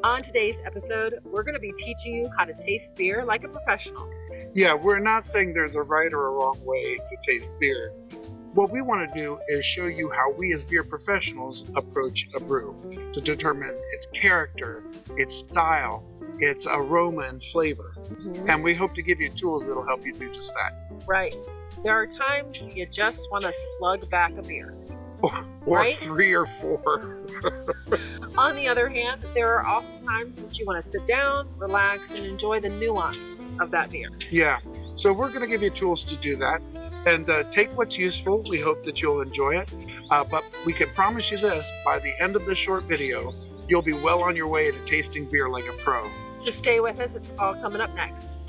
On today's episode, we're going to be teaching you how to taste beer like a professional. Yeah, we're not saying there's a right or a wrong way to taste beer. What we want to do is show you how we as beer professionals approach a brew to determine its character, its style, its aroma and flavor. And we hope to give you tools that'll help you do just that. Right. There are times you just want to slug back a beer. Or right? 3 or 4. On the other hand, there are also times that you want to sit down, relax, and enjoy the nuance of that beer. Yeah, so we're going to give you tools to do that. And take what's useful. We hope that you'll enjoy it. But we can promise you this, by the end of this short video, you'll be well on your way to tasting beer like a pro. So stay with us. It's all coming up next.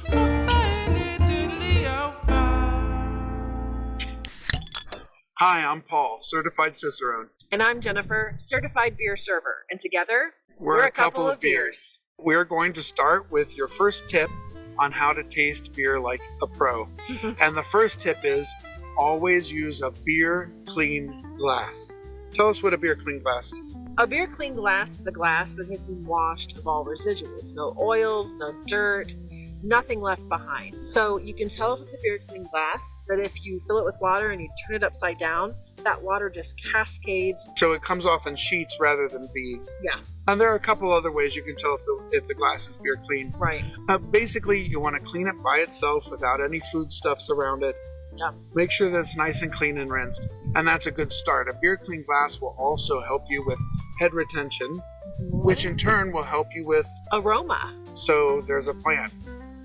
Hi, I'm Paul, certified Cicerone. And I'm Jennifer, certified beer server. And together, we're a couple of beers. We're going to start with your first tip on how to taste beer like a pro. And the first tip is always use a beer clean glass. Tell us what a beer clean glass is. A beer clean glass is a glass that has been washed of all residuals. No oils, no dirt, nothing left behind. So you can tell if it's a beer clean glass that if you fill it with water and you turn it upside down, that water just cascades. So it comes off in sheets rather than beads. Yeah. And there are a couple other ways you can tell if the glass is beer clean. Right. Basically, you want to clean it by itself without any foodstuffs around it. Yeah. Make sure that it's nice and clean and rinsed. And that's a good start. A beer clean glass will also help you with head retention, which in turn will help you with aroma. So there's a plan.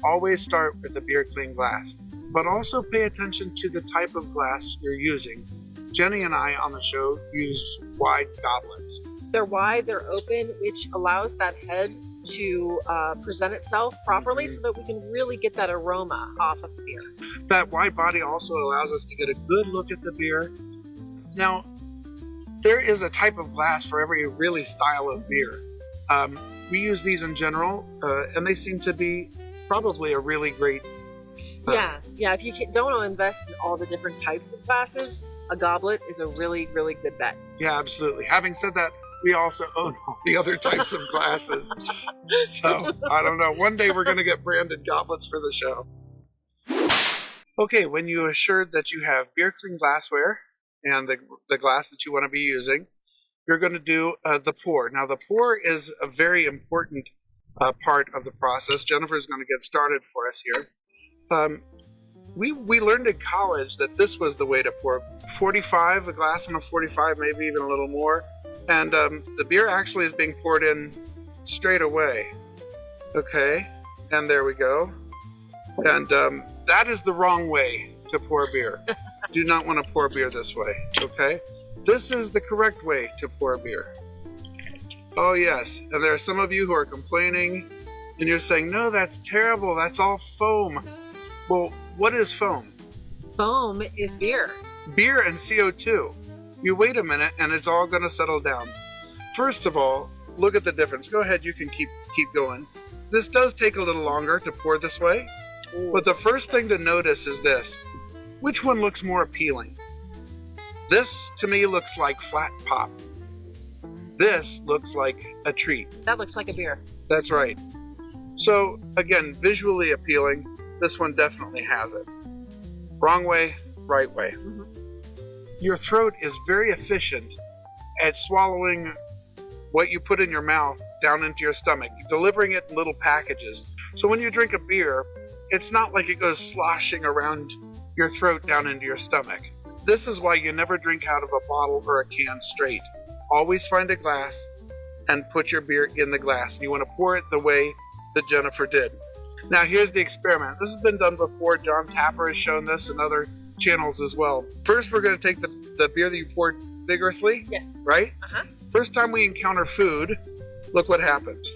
Always start with a beer clean glass, but also pay attention to the type of glass you're using. Jenny and I on the show use wide goblets. They're wide, they're open, which allows that head to present itself properly so that we can really get that aroma off of the beer. That wide body also allows us to get a good look at the beer. Now, there is a type of glass for every really style of beer. We use these in general, and they seem to be probably a really great... Yeah, if you don't want to invest in all the different types of glasses, a goblet is a really, really good bet. Yeah, absolutely. Having said that, we also own all the other types of glasses. So, I don't know. One day we're going to get branded goblets for the show. Okay, when you assured that you have beer clean glassware and the glass that you want to be using, you're going to do the pour. Now, the pour is a very important part of the process. Jennifer's going to get started for us here. We learned in college that this was the way to pour. 45, a glass on a 45, maybe even a little more. And the beer actually is being poured in straight away. Okay, and there we go. And that is the wrong way to pour beer. Do not want to pour beer this way, okay? This is the correct way to pour beer. Oh yes, and there are some of you who are complaining and you're saying, no, that's terrible, that's all foam. Well, what is foam? Foam is beer. Beer and CO2. You wait a minute and it's all going to settle down. First of all, look at the difference. Go ahead, you can keep going. This does take a little longer to pour this way, but the first thing to notice is this. Which one looks more appealing? This, to me, looks like flat pop. This looks like a treat. That looks like a beer. That's right. So, again, visually appealing. This one definitely has it. Wrong way, right way. Your throat is very efficient at swallowing what you put in your mouth down into your stomach, delivering it in little packages. So when you drink a beer, it's not like it goes sloshing around your throat down into your stomach. This is why you never drink out of a bottle or a can straight. Always find a glass and put your beer in the glass. And you want to pour it the way that Jennifer did. Now here's the experiment. This has been done before. John Tapper has shown this in other channels as well. First, we're going to take the beer that you poured vigorously. Yes. Right? First time we encounter food, look what happens.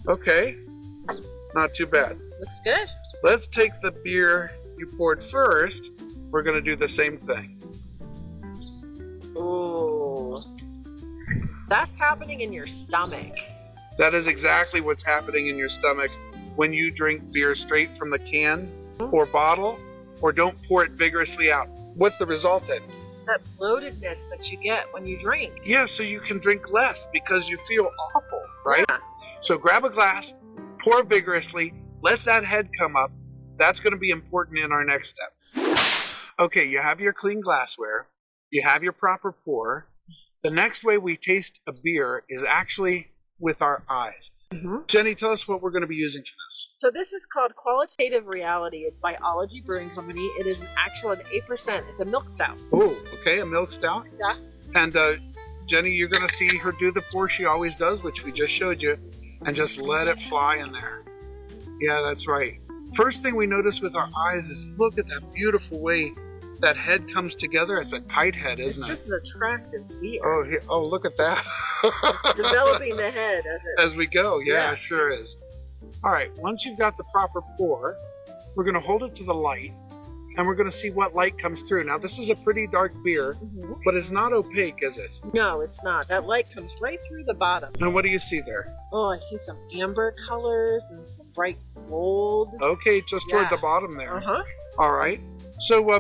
Okay, not too bad. Looks good. Let's take the beer you poured first. We're going to do the same thing. Ooh. That's happening in your stomach. That is exactly what's happening in your stomach when you drink beer straight from the can or bottle, or don't pour it vigorously out. What's the result then? that bloatedness that you get when you drink. Yeah, so you can drink less because you feel awful, right? Yeah. So grab a glass, pour vigorously, let that head come up. That's going to be important in our next step. Okay, you have your clean glassware. You have your proper pour. The next way we taste a beer is actually with our eyes. Jenny, tell us what we're going to be using for this. So this is called Qualitative Reality. It's by Ology Brewing Company. It is an 8%. It's a milk stout. Oh, okay, a milk stout. Yeah. And Jenny, you're going to see her do the pour she always does, which we just showed you, and just let it fly in there. Yeah, that's right. First thing we notice with our eyes is look at that beautiful way that head comes together. It's a tight head, isn't it? It's just an attractive beer. Oh, oh, look at that. It's developing the head as we go. Yeah, Yeah. it sure is. All right, once you've got the proper pour, we're going to hold it to the light, and we're going to see what light comes through. Now, this is a pretty dark beer, but it's not opaque, is it? No, it's not. That light comes right through the bottom. And what do you see there? Oh, I see some amber colors and some bright gold. Okay, just toward Yeah. the bottom there. Uh-huh. All right. So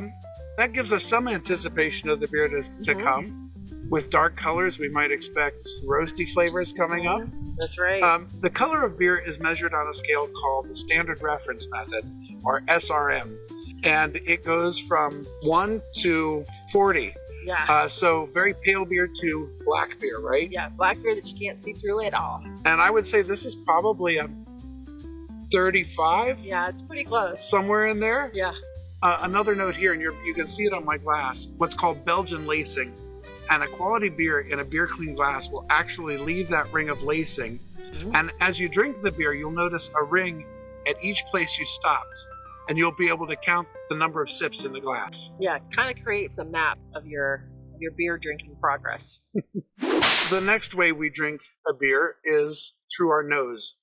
that gives us some anticipation of the beer to come. With dark colors, we might expect roasty flavors coming up. That's right. The color of beer is measured on a scale called the Standard Reference Method, or SRM, and it goes from 1 to 40. Yeah. So very pale beer to black beer, right? Yeah, black beer that you can't see through at all. And I would say this is probably a 35, Yeah, it's pretty close. somewhere in there. Yeah. Another note here, and you can see it on my glass, what's called Belgian lacing. And a quality beer in a beer clean glass will actually leave that ring of lacing. And as you drink the beer, you'll notice a ring at each place you stopped. And you'll be able to count the number of sips in the glass. Yeah, it kind of creates a map of your beer drinking progress. The next way we drink a beer is through our nose.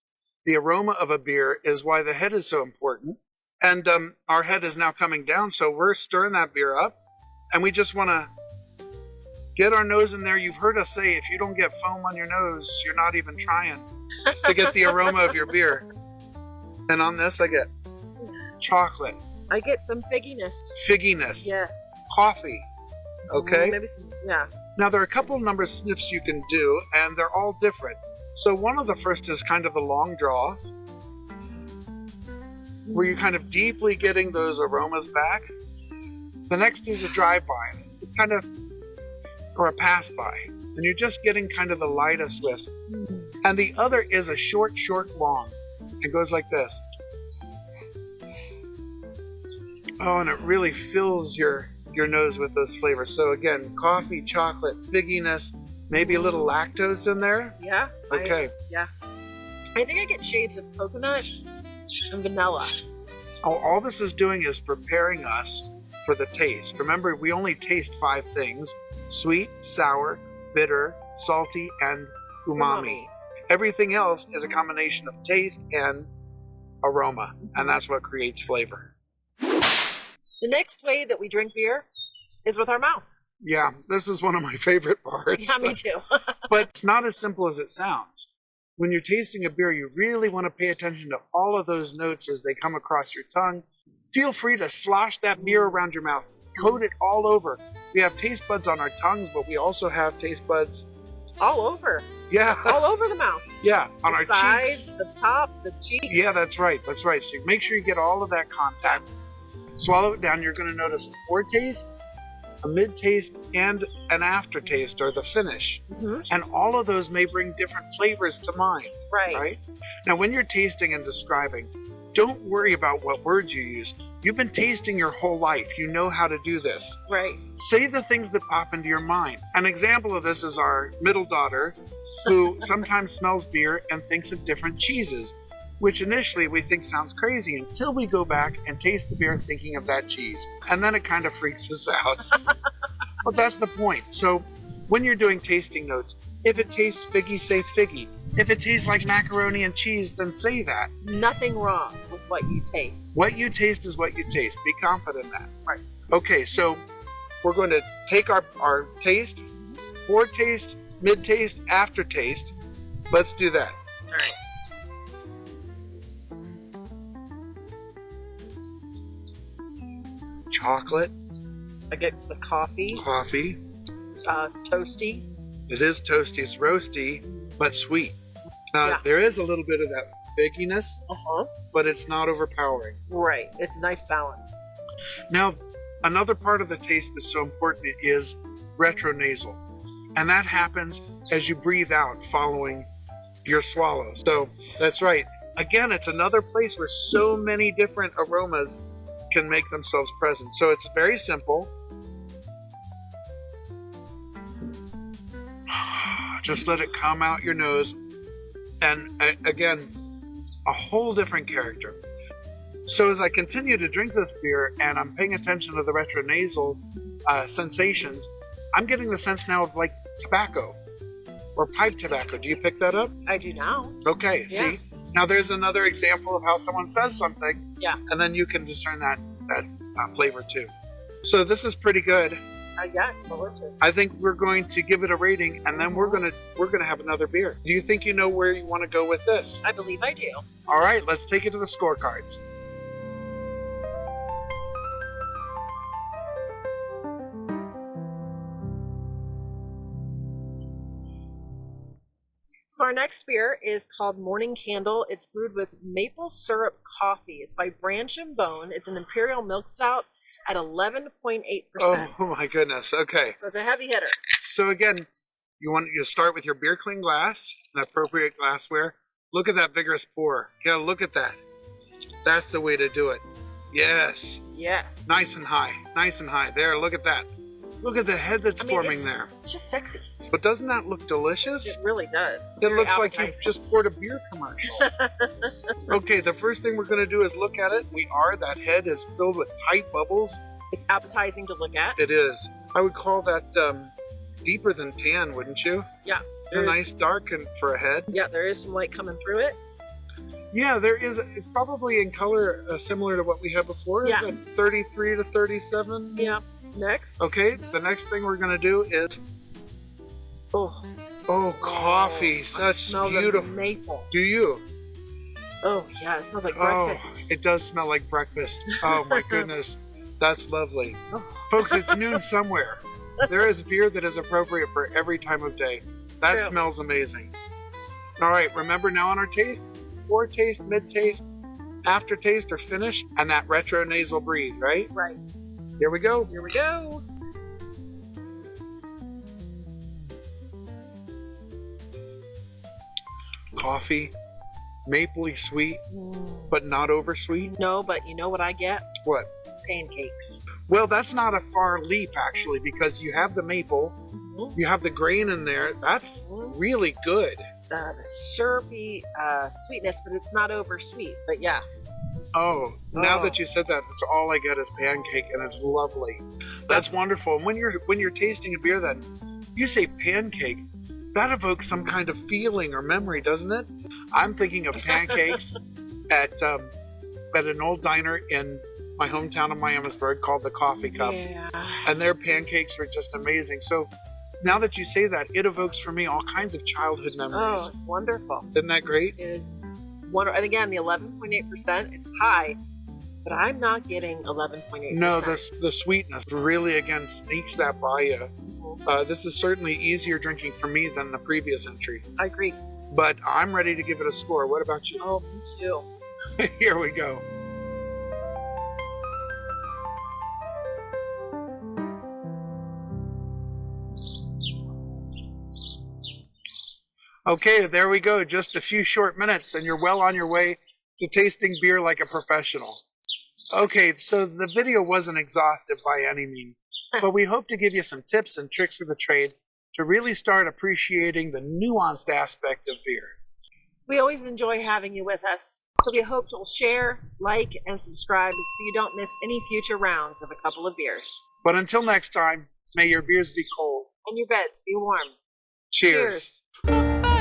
The aroma of a beer is why the head is so important. And our head is now coming down, so we're stirring that beer up. And we just want to get our nose in there. You've heard us say, if you don't get foam on your nose, you're not even trying to get the aroma of your beer. And on this, I get chocolate, I get some figginess. figginess, Yes. coffee. Okay? Maybe some, yeah. Now, there are a couple of number of sniffs you can do, and they're all different. So one of the first is kind of a long draw, where you're kind of deeply getting those aromas back. The next is a drive-by. It's kind of, or a pass-by, and you're just getting kind of the lightest whisk. And the other is a short, long. It goes like this. Oh, and it really fills your nose with those flavors. So again, coffee, chocolate, figginess, maybe a little lactose in there. Yeah. Okay. I think I get shades of coconut and vanilla. Oh, all this is doing is preparing us for the taste. Remember, we only taste 5 things: sweet, sour, bitter, salty, and umami. Everything else is a combination of taste and aroma, and that's what creates flavor. The next way that we drink beer is with our mouth. Yeah, this is one of my favorite parts. Yeah, me too. But it's not as simple as it sounds. When you're tasting a beer, you really want to pay attention to all of those notes as they come across your tongue. Feel free to slosh that beer around your mouth. Coat it all over. We have taste buds on our tongues, but we also have taste buds All over. Yeah. All over the mouth. Yeah, on The our sides, cheeks. the top, the cheeks. Yeah, that's right. That's right. So make sure you get all of that contact. Swallow it down. You're going to notice a foretaste, a midtaste, and an aftertaste, or the finish. And all of those may bring different flavors to mind. Right? Now, when you're tasting and describing, don't worry about what words you use. You've been tasting your whole life. You know how to do this. Right. Say the things that pop into your mind. An example of this is our middle daughter, who sometimes smells beer and thinks of different cheeses, which initially we think sounds crazy until we go back and taste the beer thinking of that cheese. And then it kind of freaks us out. But that's the point. So when you're doing tasting notes, if it tastes figgy, say figgy. If it tastes like macaroni and cheese, then say that. Nothing wrong with what you taste. What you taste is what you taste. Be confident in that. Right. Okay, so we're going to take our taste, foretaste, mid-taste, aftertaste. Let's do that. All right. Chocolate, I get the coffee. Coffee. Toasty. It is toasty. It's roasty, but sweet. Yeah. There is a little bit of that figginess, but it's not overpowering. Right. It's a nice balance. Now, another part of the taste that's so important is retronasal. And that happens as you breathe out following your swallow. So that's right. Again, it's another place where so many different aromas can make themselves present. So it's very simple. Just let it come out your nose. And again, a whole different character. So as I continue to drink this beer and I'm paying attention to the retronasal sensations, I'm getting the sense now of like tobacco or pipe tobacco. Do you pick that up? I do now. Okay, Yeah. see? Now there's another example of how someone says something, Yeah. and then you can discern that flavor too. So this is pretty good. Yeah, it's delicious. I think we're going to give it a rating, and then we're gonna have another beer. Do you think you know where you want to go with this? I believe I do. All right, let's take it to the scorecards. So our next beer is called Morning Candle. It's brewed with maple syrup coffee. It's by Branch and Bone. It's an imperial milk stout at 11.8%. Oh my goodness. Okay. So it's a heavy hitter. So again, you start with your beer clean glass, an appropriate glassware. Look at that vigorous pour. Yeah, look at that. That's the way to do it. Yes. Yes. Nice and high. Nice and high. There, look at that. Look at the head that's forming there. It's just sexy. But doesn't that look delicious? It really does. It's It very looks like you've appetizing. just poured a beer commercial. Okay, the first thing we're going to do is look at it. That head is filled with tight bubbles. It's appetizing to look at. It is. I would call that deeper than tan, wouldn't you? Yeah. It's a nice dark for a head. Yeah, there is some light coming through it. Yeah, there is. It's probably in color similar to what we had before. Yeah. Like 33 to 37. Yeah. Next. Okay, the next thing we're going to do is... Oh, coffee. I Such smell beautiful. the maple. Do you? Oh, yeah, it smells like breakfast. Oh, it does smell like breakfast. Oh, my goodness. That's lovely. Folks, it's noon somewhere. There is beer that is appropriate for every time of day. That True. smells amazing. All right, remember now on our taste, foretaste, midtaste, aftertaste, or finish, and that retronasal breathe, right? Right. Here we go. Here we go. Coffee, mapley sweet, but not over sweet. No, but you know what I get? What? Pancakes. Well, that's not a far leap, actually, because you have the maple, you have the grain in there. That's really good. The syrupy sweetness, but it's not over sweet. But yeah. Oh, now that you said that, that's all I get is pancake, and it's lovely. That's wonderful. And when you're tasting a beer, then you say pancake, that evokes some kind of feeling or memory, doesn't it? I'm thinking of pancakes at an old diner in my hometown of Miamisburg called the Coffee Cup, Yeah. and their pancakes are just amazing. So now that you say that, it evokes for me all kinds of childhood memories. Oh, it's wonderful. Isn't that great? It's wonderful. And again, the 11.8%, it's high, but I'm not getting 11.8%. No, the sweetness really, again, sneaks that by you. This is certainly easier drinking for me than the previous entry, I agree. but I'm ready to give it a score. What about you? Oh, me too. Here we go. Okay, there we go. Just a few short minutes, and you're well on your way to tasting beer like a professional. Okay, so the video wasn't exhaustive by any means, but we hope to give you some tips and tricks of the trade to really start appreciating the nuanced aspect of beer. We always enjoy having you with us, so we hope you'll share, like, and subscribe so you don't miss any future rounds of A Couple of Beers. But until next time, may your beers be cold. And your beds be warm. Cheers. Cheers.